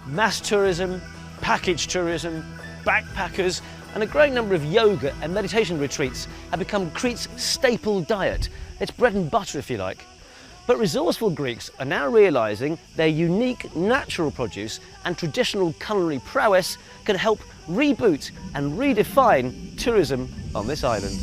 Mass tourism, package tourism, backpackers, and a growing number of yoga and meditation retreats have become Crete's staple diet. It's bread and butter, if you like. But resourceful Greeks are now realising their unique natural produce and traditional culinary prowess can help reboot and redefine tourism on this island.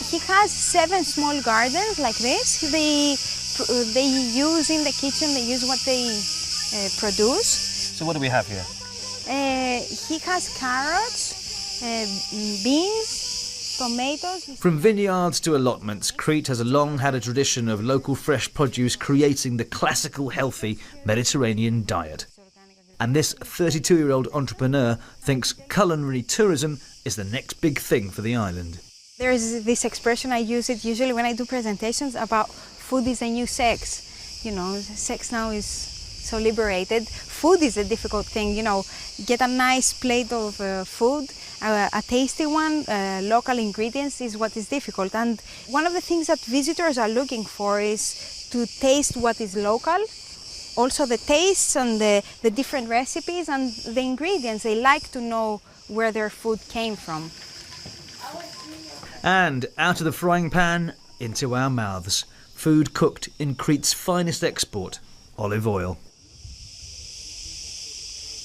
He has 7 small gardens like this. They use in the kitchen, they use what they produce. So what do we have here? He has carrots, beans, tomatoes. From vineyards to allotments, Crete has long had a tradition of local fresh produce creating the classical healthy Mediterranean diet. And this 32-year-old entrepreneur thinks culinary tourism is the next big thing for the island. There's this expression, I use it usually when I do presentations about food is a new sex. You know, sex now is so liberated. Food is a difficult thing, you know. Get a nice plate of food, a tasty one, local ingredients is what is difficult. And one of the things that visitors are looking for is to taste what is local. Also the tastes and the different recipes and the ingredients. They like to know where their food came from. And out of the frying pan, into our mouths. Food cooked in Crete's finest export, olive oil.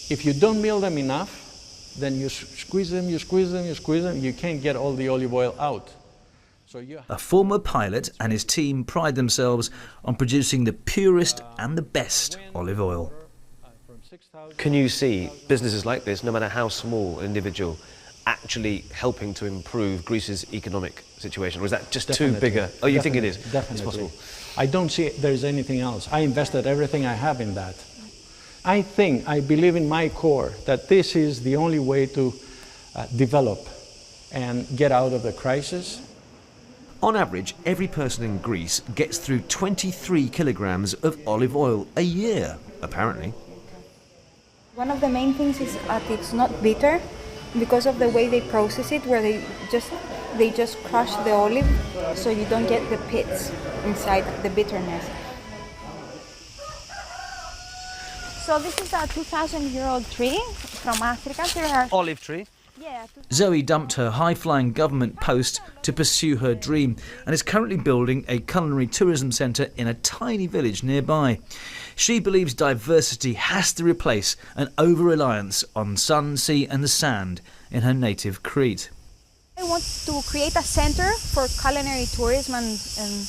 If you don't mill them enough, then you squeeze them, you squeeze them, you squeeze them, you can't get all the olive oil out. A former pilot and his team pride themselves on producing the purest and the best olive oil. Can you see businesses like this, no matter how small, individual, actually helping to improve Greece's economic situation? Or is that just too big a... Oh, you think it is? Definitely. It's possible. I don't see there's anything else. I invested everything I have in that. I believe in my core that this is the only way to develop and get out of the crisis. On average, every person in Greece gets through 23 kilograms of olive oil a year, apparently. One of the main things is that it's not bitter because of the way they process it, where they just crush the olive so you don't get the pits inside, the bitterness. So this is a 2,000-year-old tree from Africa. Olive tree? Yeah. Zoe dumped her high-flying government post to pursue her dream and is currently building a culinary tourism centre in a tiny village nearby. She believes diversity has to replace an over-reliance on sun, sea and the sand in her native Crete. I want to create a centre for culinary tourism and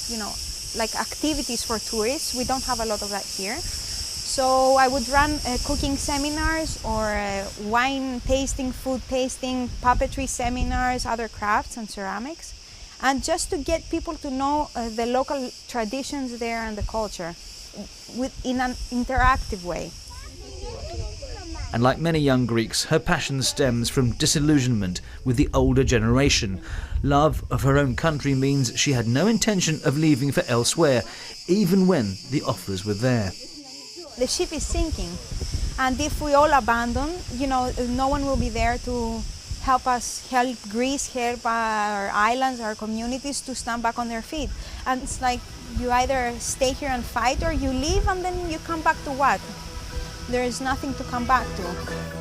you know, like activities for tourists. We don't have a lot of that here. So I would run cooking seminars or wine tasting, food tasting, puppetry seminars, other crafts and ceramics. And just to get people to know the local traditions there and the culture in an interactive way. And like many young Greeks, her passion stems from disillusionment with the older generation. Love of her own country means she had no intention of leaving for elsewhere, even when the offers were there. The ship is sinking, and if we all abandon, you know, no one will be there to help us, help Greece, help our islands, our communities to stand back on their feet. And it's like you either stay here and fight or you leave and then you come back to what? There is nothing to come back to.